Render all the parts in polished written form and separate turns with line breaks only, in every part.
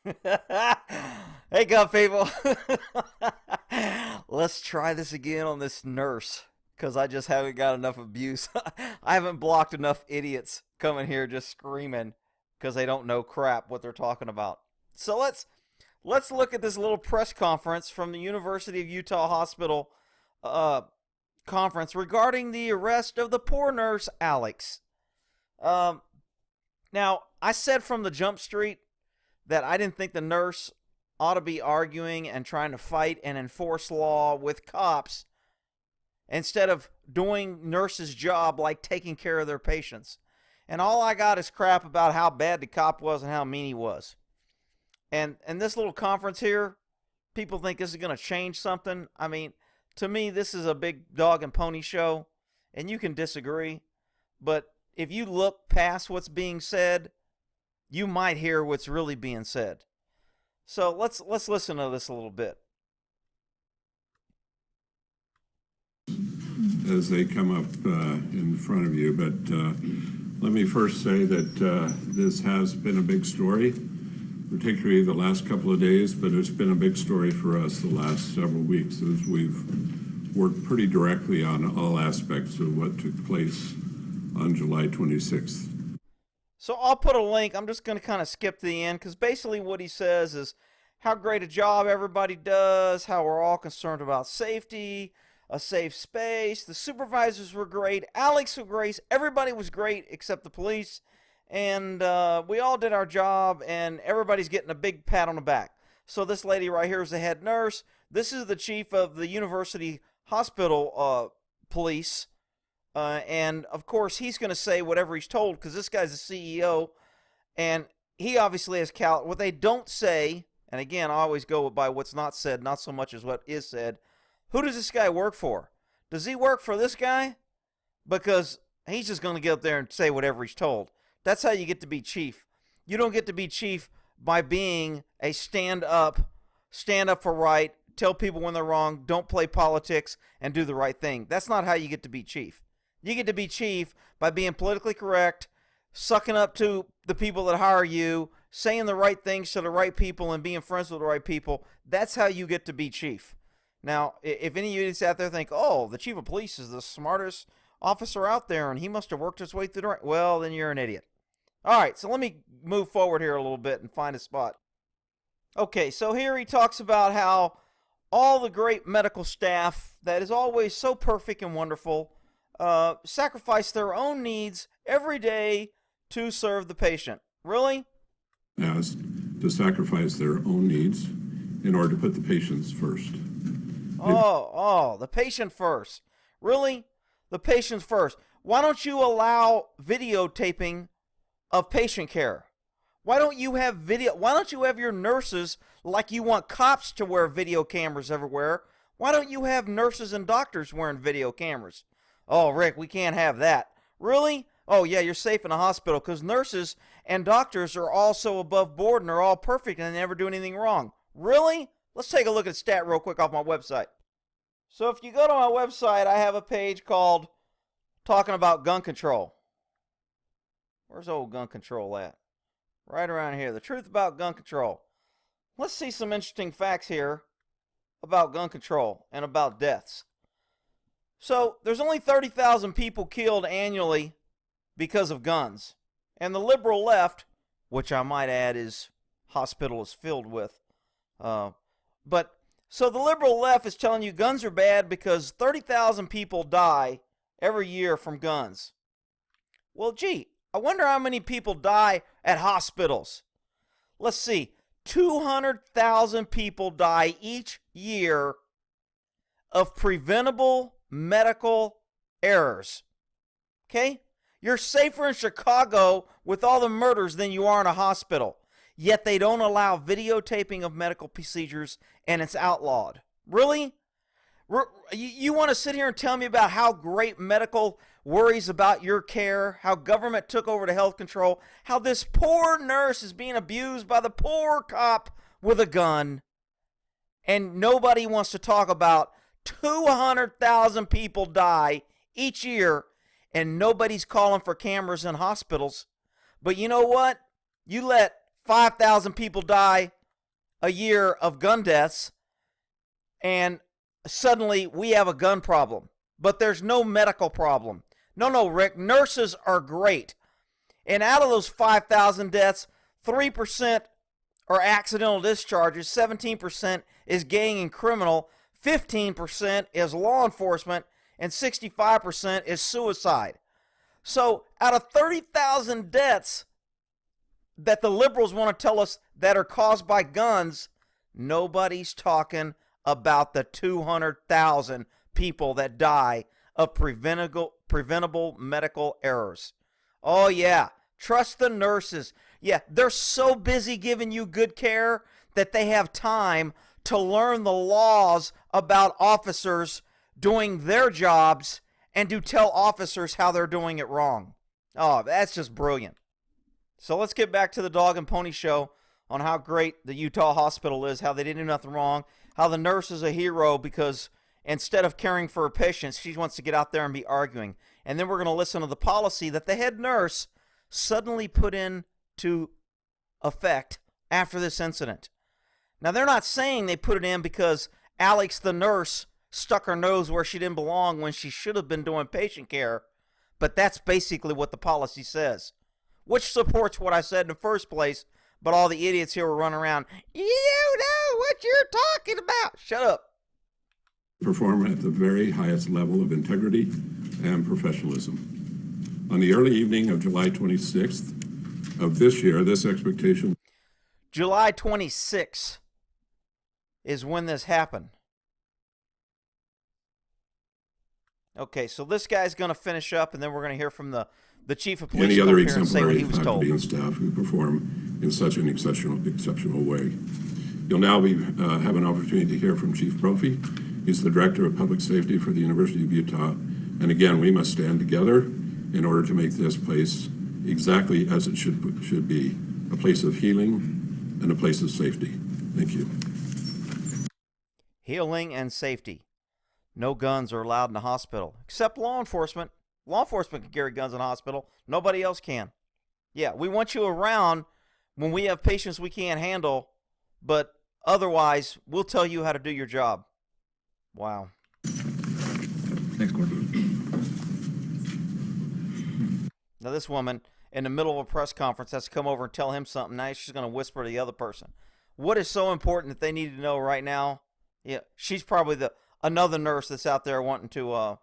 Hey, gun people. Let's try this again on this nurse because I just haven't got enough abuse. I haven't blocked enough idiots coming here just screaming because they don't know crap what they're talking about. So let's look at this little press conference from the University of Utah Hospital uh, conference regarding the arrest of the poor nurse Alex. Um, Now, I said from the jump street that I didn't think the nurse ought to be arguing and trying to fight and enforce law with cops instead of doing nurses' job like taking care of their patients. And all I got is crap about how bad the cop was and how mean he was. And this little conference here, people think this is going to change something. I mean, to me, this is a big dog and pony show, and you can disagree, but if you look past what's being said, you might hear what's really being said. So let's listen to this a little bit.
As they come up in front of you, but let me first say that this has been a big story, particularly the last couple of days, but it's been a big story for us the last several weeks as we've worked pretty directly on all aspects of what took place on July 26th.
So I'll put a link. I'm just going to kind of skip to the end because basically what he says is how great a job everybody does, how we're all concerned about safety, a safe space. The supervisors were great. Alex was great. Everybody was great except the police. And we all did our job, and everybody's getting a big pat on the back. So this lady right here is the head nurse. This is the chief of the university hospital police. And of course, he's going to say whatever he's told because this guy's the CEO, and he obviously has what they don't say. And again, I always go by what's not said, not so much as what is said. Who does this guy work for? Does he work for this guy? Because he's just going to get up there and say whatever he's told. That's how you get to be chief. You don't get to be chief by being a stand up for right, tell people when they're wrong, don't play politics, and do the right thing. That's not how you get to be chief. You get to be chief by being politically correct, sucking up to the people that hire you, saying the right things to the right people, and being friends with the right people. That's how you get to be chief. Now, if any of you out there think, oh, the chief of police is the smartest officer out there and he must have worked his way through the right, well, then you're an idiot. All right, so let me move forward here a little bit and find a spot. Okay, so here he talks about how all the great medical staff that is always so perfect and wonderful sacrifice their own needs every day to serve the patient. Really?
Yes, to sacrifice their own needs in order to put the patients first.
The patient first. Really? The patients first. Why don't you allow videotaping of patient care? Why don't you have video? Why don't you have your nurses, like you want cops to wear video cameras everywhere? Why don't you have nurses and doctors wearing video cameras? Oh, Rick, we can't have that. Really? Oh, yeah, you're safe in a hospital because nurses and doctors are all so above board and they're all perfect and they never do anything wrong. Really? Let's take a look at a stat real quick off my website. So if you go to my website, I have a page called Talking About Gun Control. Where's old gun control at? Right around here. The truth about gun control. Let's see some interesting facts here about gun control and about deaths. So there's only 30,000 people killed annually because of guns. And the liberal left, which I might add is hospital is filled with. So the liberal left is telling you guns are bad because 30,000 people die every year from guns. Well, gee, I wonder how many people die at hospitals. Let's see. 200,000 people die each year of preventable medical errors. Okay? You're safer in Chicago with all the murders than you are in a hospital. Yet they don't allow videotaping of medical procedures and it's outlawed. Really? You want to sit here and tell me about how great medical worries about your care, how government took over the health control, how this poor nurse is being abused by the poor cop with a gun, and nobody wants to talk about 200,000 people die each year and nobody's calling for cameras in hospitals. But you know what? You let 5,000 people die a year of gun deaths, and suddenly we have a gun problem. But there's no medical problem. No, Rick, nurses are great. And out of those 5,000 deaths, 3% are accidental discharges, 17% is gang and criminal, 15% is law enforcement, and 65% is suicide. So out of 30,000 deaths that the liberals want to tell us that are caused by guns, nobody's talking about the 200,000 people that die of preventable medical errors. Oh, yeah. Trust the nurses. Yeah, they're so busy giving you good care that they have time to learn the laws about officers doing their jobs and to tell officers how they're doing it wrong. Oh, that's just brilliant. So let's get back to the dog and pony show on how great the Utah hospital is, how they didn't do nothing wrong, how the nurse is a hero because instead of caring for her patients, she wants to get out there and be arguing. And then we're going to listen to the policy that the head nurse suddenly put into effect after this incident. Now, they're not saying they put it in because Alex, the nurse, stuck her nose where she didn't belong when she should have been doing patient care, but that's basically what the policy says, which supports what I said in the first place, but all the idiots here were running around, you know what you're talking about. Shut up.
Perform at the very highest level of integrity and professionalism. On the early evening of July 26th of this year, this expectation...
July 26th is when this happened. Okay, so this guy's going to finish up, and then we're going to hear from the chief of police.
Any other
here and say what
exemplary
he was told.
faculty and staff who perform in such an exceptional way. You'll now have an opportunity to hear from Chief Brophy. He's the Director of Public Safety for the University of Utah. And again, we must stand together in order to make this place exactly as it should be, a place of healing and a place of safety. Thank you.
Healing and safety. No guns are allowed in the hospital, except law enforcement. Law enforcement can carry guns in the hospital. Nobody else can. Yeah, we want you around when we have patients we can't handle, but otherwise, we'll tell you how to do your job. Wow.
Thanks, Gordon.
Now, this woman, in the middle of a press conference, has to come over and tell him something. Now she's going to whisper to the other person. What is so important that they need to know right now? Yeah, she's probably another nurse that's out there wanting to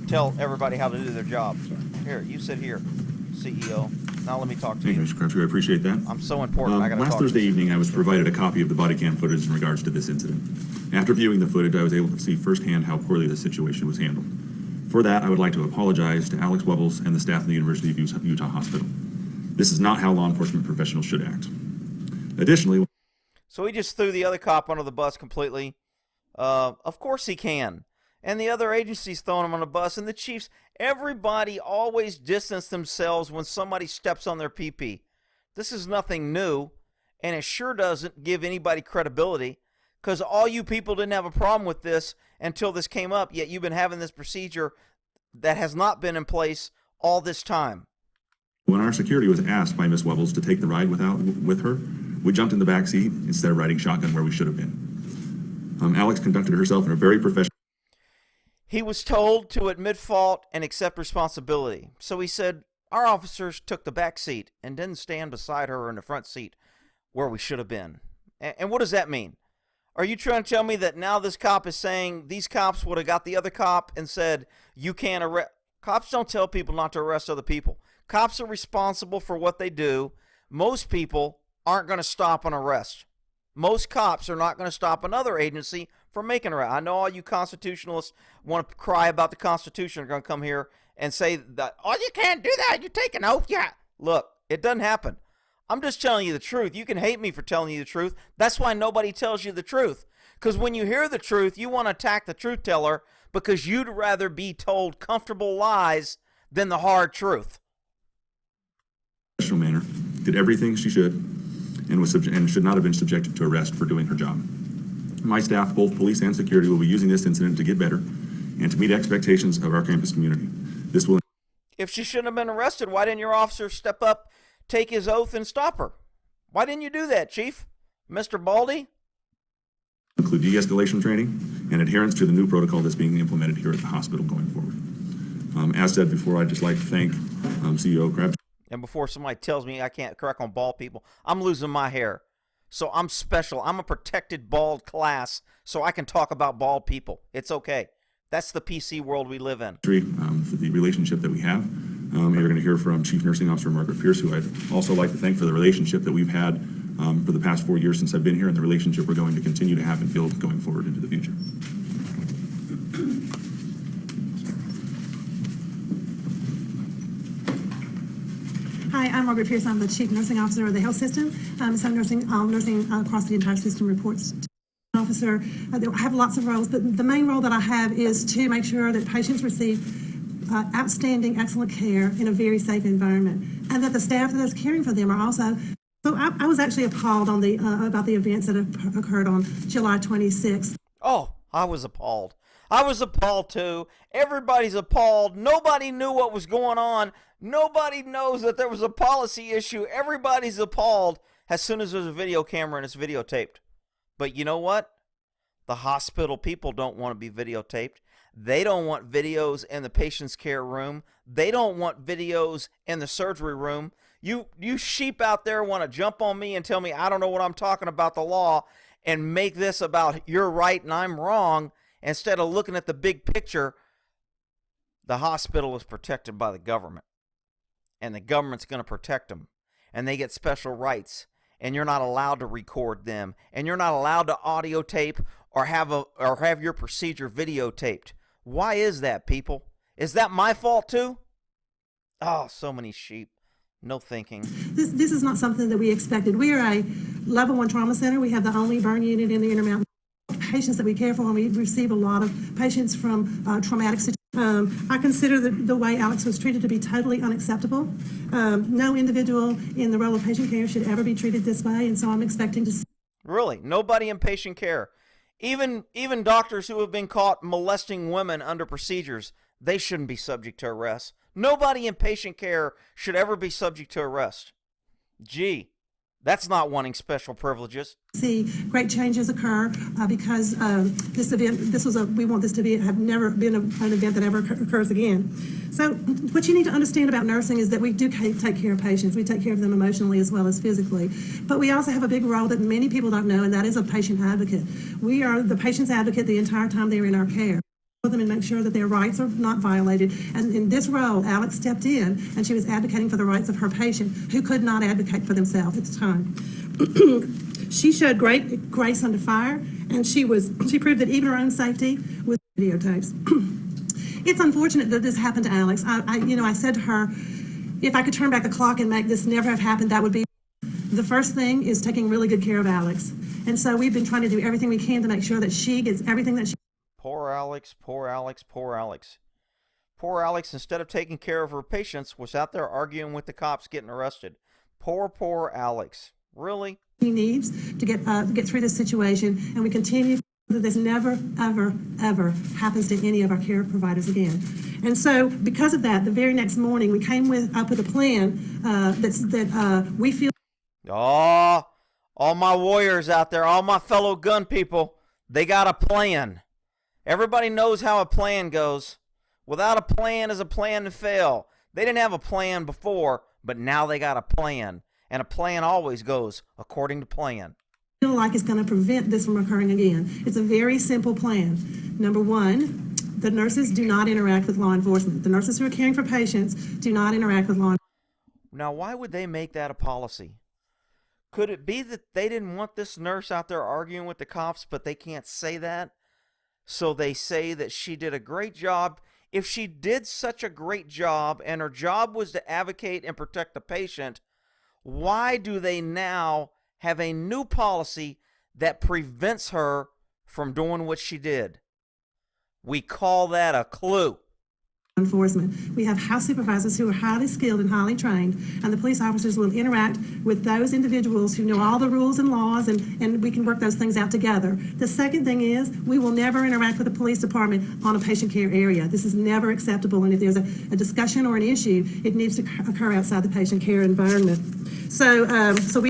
tell everybody how to do their job. Here, you sit here, CEO. Now let me talk to
Thank
you.
you, Mr. Crabtree. I appreciate that.
I'm so important. I got to talk
Last
to
Thursday
you.
evening, I was provided a copy of the body cam footage in regards to this incident. After viewing the footage, I was able to see firsthand how poorly the situation was handled. For that, I would like to apologize to Alex Webbles and the staff of the University of Utah Hospital. This is not how law enforcement professionals should act. Additionally...
So he just threw the other cop under the bus completely. Of course he can. And the other agencies throwing him on the bus. And the chiefs, everybody always distance themselves when somebody steps on their pee-pee. This is nothing new. And it sure doesn't give anybody credibility. Because all you people didn't have a problem with this until this came up. Yet you've been having this procedure that has not been in place all this time.
When our security was asked by Miss Webbles to take the ride with her, we jumped in the back seat instead of riding shotgun where we should have been. Alex conducted herself in a very professional...
He was told to admit fault and accept responsibility. So he said, our officers took the back seat and didn't stand beside her in the front seat where we should have been. And what does that mean? Are you trying to tell me that now this cop is saying these cops would have got the other cop and said, you can't arrest... Cops don't tell people not to arrest other people. Cops are responsible for what they do. Most people aren't going to stop an arrest. Most cops are not going to stop another agency from making an arrest. I know all you constitutionalists want to cry about the Constitution are going to come here and say that, oh, you can't do that. You're taking an oath. Yeah. Look, it doesn't happen. I'm just telling you the truth. You can hate me for telling you the truth. That's why nobody tells you the truth. Because when you hear the truth, you want to attack the truth teller because you'd rather be told comfortable lies than the hard truth.
Manner, did everything she should, and should not have been subjected to arrest for doing her job. My staff, both police and security, will be using this incident to get better and to meet expectations of our campus community. This will...
If she shouldn't have been arrested, why didn't your officer step up, take his oath, and stop her? Why didn't you do that, Chief? Mr. Baldy?
Include de-escalation training and adherence to the new protocol that's being implemented here at the hospital going forward. As said before, I'd just like to thank CEO Krebs.
And before somebody tells me I can't correct on bald people, I'm losing my hair. So I'm special. I'm a protected bald class, so I can talk about bald people. It's okay. That's the PC world we live in.
For the relationship that we have. You're going to hear from Chief Nursing Officer Margaret Pierce, who I'd also like to thank for the relationship that we've had for the past 4 years since I've been here, and the relationship we're going to continue to have and build going forward into the future.
Hi, I'm Margaret Pierce. I'm the Chief Nursing Officer of the health system. So nursing across the entire system reports to the officer. I have lots of roles, but the main role that I have is to make sure that patients receive outstanding, excellent care in a very safe environment, and that the staff that is caring for them are also. So I was actually appalled on about the events that have occurred on July 26th.
Oh, I was appalled. I was appalled too. Everybody's appalled. Nobody knew what was going on. Nobody knows that there was a policy issue. Everybody's appalled as soon as there's a video camera and it's videotaped. But you know what? The hospital people don't want to be videotaped. They don't want videos in the patient's care room. They don't want videos in the surgery room. You sheep out there want to jump on me and tell me I don't know what I'm talking about the law and make this about you're right and I'm wrong instead of looking at the big picture. The hospital is protected by the government, and the government's going to protect them, and they get special rights, and you're not allowed to record them, and you're not allowed to audio tape or have your procedure videotaped. Why is that, people? Is that my fault too? Oh, so many sheep. No thinking.
This is not something that we expected. We are a level 1 trauma center. We have the only burn unit in the Intermountain. Patients that we care for, and we receive a lot of patients from traumatic situations. I consider the way Alex was treated to be totally unacceptable. No individual in the role of patient care should ever be treated this way, and so I'm expecting to see.
Really? Nobody in patient care. Even doctors who have been caught molesting women under procedures, they shouldn't be subject to arrest. Nobody in patient care should ever be subject to arrest. Gee, that's not wanting special privileges.
See great changes occur because this event, we want this to be, have never been an event that ever occurs again. So what you need to understand about nursing is that we do take care of patients. We take care of them emotionally as well as physically. But we also have a big role that many people don't know, and that is a patient advocate. We are the patient's advocate the entire time they're in our care. Them and make sure that their rights are not violated. And in this role, Alex stepped in and she was advocating for the rights of her patient who could not advocate for themselves at the time. She showed great grace under fire, and she proved that even her own safety with videotapes. It's unfortunate that this happened to Alex. I said to her, if I could turn back the clock and make this never have happened, that would be. The first thing is taking really good care of Alex. And so we've been trying to do everything we can to make sure that she gets everything that she.
Poor Alex, poor Alex, poor Alex. Poor Alex, instead of taking care of her patients, was out there arguing with the cops getting arrested. Poor Alex. Really?
He needs to get through this situation, and we continue that this never, ever, ever happens to any of our care providers again. And so because of that, the very next morning, we came up with a plan that we feel.
Oh, all my warriors out there, all my fellow gun people, they got a plan. Everybody knows how a plan goes. Without a plan is a plan to fail. They didn't have a plan before, but now they got a plan. And a plan always goes according to plan.
Feel like it's going to prevent this from occurring again. It's a very simple plan. Number one, the nurses do not interact with law enforcement. The nurses who are caring for patients do not interact with law enforcement.
Now, why would they make that a policy? Could it be that they didn't want this nurse out there arguing with the cops, but they can't say that? So they say that she did a great job. If she did such a great job and her job was to advocate and protect the patient, why do they now have a new policy that prevents her from doing what she did? We call that a clue.
Enforcement. We have house supervisors who are highly skilled and highly trained, and the police officers will interact with those individuals who know all the rules and laws, and we can work those things out together. The second thing is we will never interact with the police department on a patient care area. This is never acceptable, and if there's a discussion or an issue, it needs to occur outside the patient care environment. So we.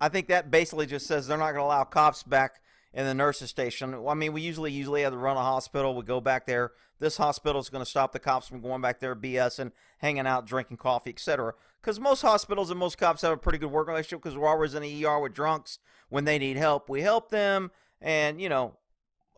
I think that basically just says they're not going to allow cops back in the nurses station. I mean, we usually have to run a hospital. We go back there. This hospital is going to stop the cops from going back there, BS, and hanging out, drinking coffee, etc. Because most hospitals and most cops have a pretty good working relationship, because we're always in the ER with drunks. When they need help, we help them, and,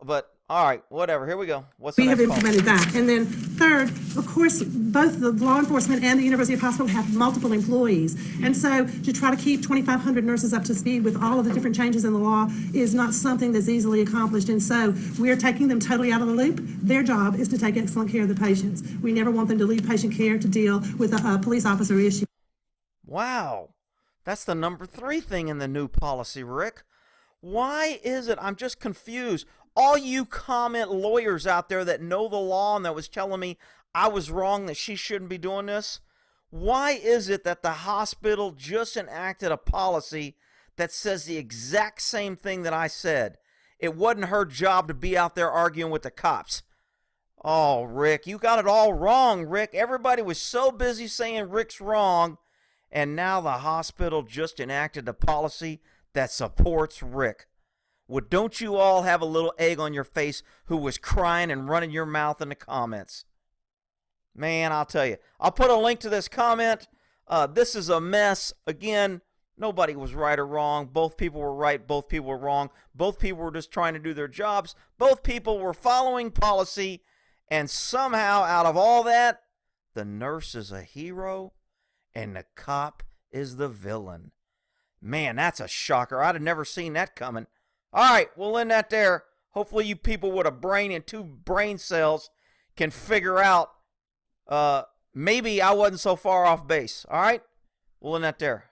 but all right, whatever. Here we go. What's the
We have
next policy?
implemented that. And then third, of course, both the law enforcement and the University of Hospital have multiple employees. And so to try to keep 2,500 nurses up to speed with all of the different changes in the law is not something that's easily accomplished. And so we're taking them totally out of the loop. Their job is to take excellent care of the patients. We never want them to leave patient care to deal with a police officer issue.
Wow. That's the number 3 thing in the new policy, Rick. Why is it? I'm just confused. All you comment lawyers out there that know the law and that was telling me I was wrong, that she shouldn't be doing this, why is it that the hospital just enacted a policy that says the exact same thing that I said? It wasn't her job to be out there arguing with the cops. Oh, Rick, you got it all wrong, Rick. Everybody was so busy saying Rick's wrong, and now the hospital just enacted a policy that supports Rick. Well, don't you all have a little egg on your face who was crying and running your mouth in the comments? Man, I'll tell you. I'll put a link to this comment. This is a mess. Again, nobody was right or wrong. Both people were right. Both people were wrong. Both people were just trying to do their jobs. Both people were following policy. And somehow, out of all that, the nurse is a hero and the cop is the villain. Man, that's a shocker. I'd have never seen that coming. All right, we'll end that there. Hopefully you people with a brain and 2 brain cells can figure out maybe I wasn't so far off base. All right, we'll end that there.